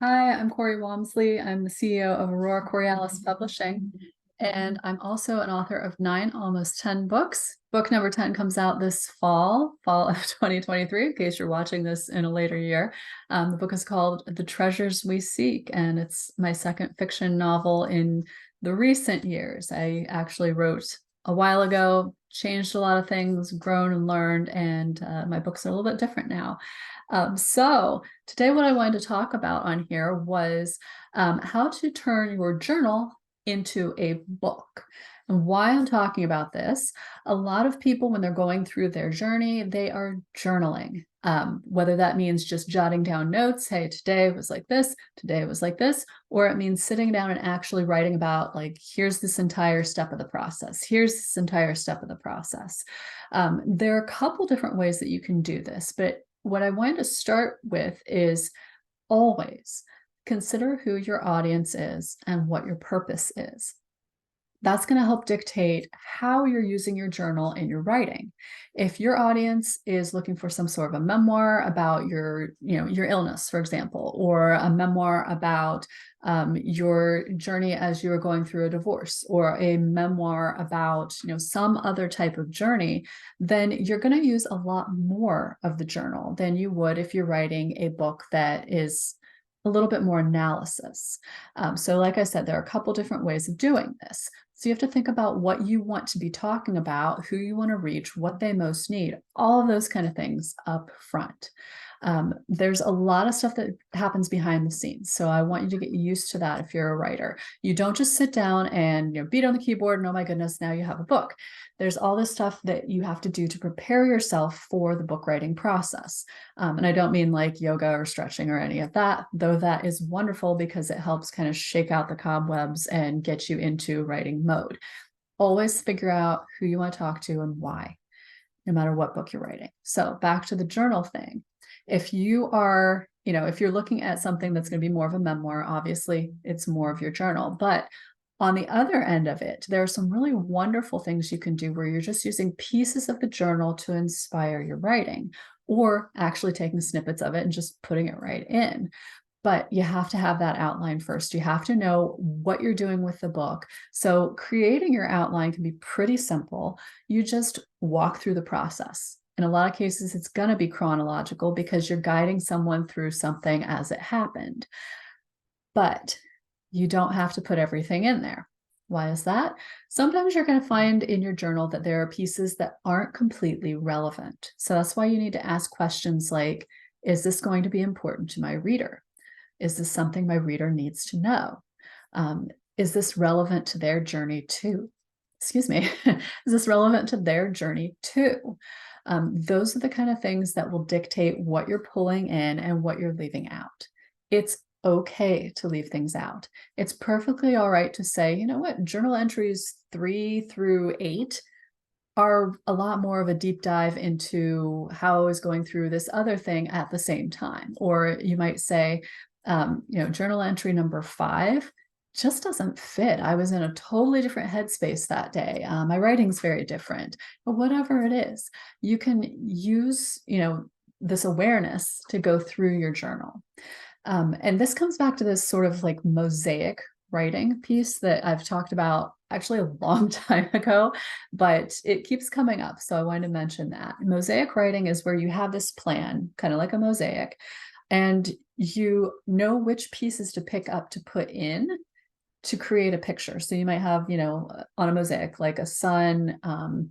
Hi, I'm Corey Wamsley. I'm the CEO of Auroracorialis Publishing, and I'm also an author of 9, almost 10 books. Book number 10 comes out this fall of 2023, in case you're watching this in a later year. The book is called The Treasures We Seek, and it's my second fiction novel in the recent years. I actually wrote a while ago, changed a lot of things, grown and learned, and my books are a little bit different now. So today what I wanted to talk about on here was how to turn your journal into a book. And why I'm talking about this, a lot of people, when they're going through their journey, they are journaling. Whether that means just jotting down notes, hey, today was like this, today was like this, or it means sitting down and actually writing about, like, here's this entire step of the process. Here's this entire step of the process. There are a couple different ways that you can do this, but what I wanted to start with is always consider who your audience is and what your purpose is. That's going to help dictate how you're using your journal in your writing. If your audience is looking for some sort of a memoir about your illness, for example, or a memoir about your journey as you were going through a divorce, or a memoir about some other type of journey, then you're going to use a lot more of the journal than you would if you're writing a book that is a little bit more analysis. So like I said, there are a couple different ways of doing this. So you have to think about what you want to be talking about, who you want to reach, what they most need, all of those kind of things up front. There's a lot of stuff that happens behind the scenes. So I want you to get used to that if you're a writer. You don't just sit down and beat on the keyboard and, oh my goodness, now you have a book. There's all this stuff that you have to do to prepare yourself for the book writing process. And I don't mean like yoga or stretching or any of that, though that is wonderful because it helps kind of shake out the cobwebs and get you into writing mode. Always figure out who you want to talk to and why, no matter what book you're writing. So back to the journal thing. If you are, if you're looking at something that's going to be more of a memoir, obviously it's more of your journal. But on the other end of it, there are some really wonderful things you can do where you're just using pieces of the journal to inspire your writing, or actually taking snippets of it and just putting it right in. But you have to have that outline first. You have to know what you're doing with the book. So creating your outline can be pretty simple. You just walk through the process. In a lot of cases, it's going to be chronological because you're guiding someone through something as it happened. But you don't have to put everything in there. Why is that? Sometimes you're going to find in your journal that there are pieces that aren't completely relevant. So that's why you need to ask questions like, is this going to be important to my reader? Is this something my reader needs to know? Is this relevant to their journey too? Excuse me. Is this relevant to their journey too? Those are the kind of things that will dictate what you're pulling in and what you're leaving out. It's okay to leave things out. It's perfectly all right to say, you know what, journal entries 3 through 8 are a lot more of a deep dive into how I was going through this other thing at the same time. Or you might say, journal entry number 5 just doesn't fit. I was in a totally different headspace that day. My writing's very different, but whatever it is, you can use, this awareness to go through your journal. And this comes back to this sort of like mosaic writing piece that I've talked about actually a long time ago, but it keeps coming up. So I wanted to mention that. Mosaic writing is where you have this plan, kind of like a mosaic, and you know which pieces to pick up to put in to create a picture. So you might have, on a mosaic, like a sun,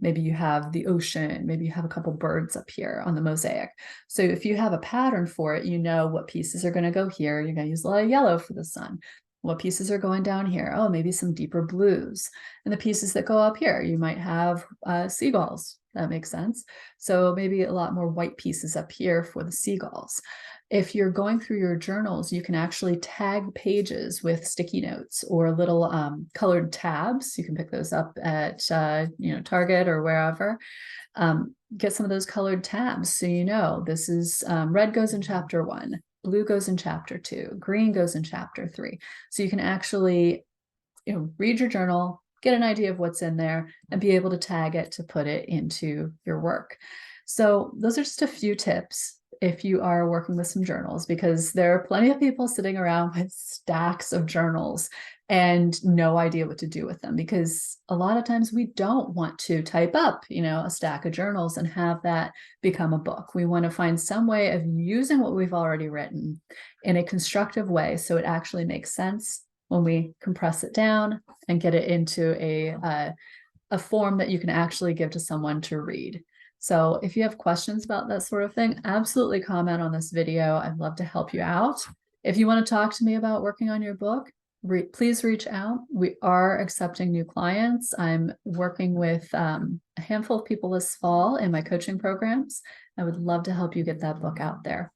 maybe you have the ocean, maybe you have a couple birds up here on the mosaic. So if you have a pattern for it, you know what pieces are going to go here. You're going to use a lot of yellow for the sun. What pieces are going down here? Oh, maybe some deeper blues. And the pieces that go up here, you might have seagulls. That makes sense. So maybe a lot more white pieces up here for the seagulls. If you're going through your journals, you can actually tag pages with sticky notes or little colored tabs. You can pick those up at Target or wherever. Get some of those colored tabs so you know this is red goes in chapter 1, blue goes in chapter 2, green goes in chapter 3. So you can actually read your journal, get an idea of what's in there, and be able to tag it to put it into your work. So those are just a few tips. if you are working with some journals, because there are plenty of people sitting around with stacks of journals and no idea what to do with them, because a lot of times we don't want to type up, a stack of journals and have that become a book. We want to find some way of using what we've already written in a constructive way so it actually makes sense when we compress it down and get it into a form that you can actually give to someone to read. So if you have questions about that sort of thing, absolutely comment on this video. I'd love to help you out. If you want to talk to me about working on your book, please reach out. We are accepting new clients. I'm working with a handful of people this fall in my coaching programs. I would love to help you get that book out there.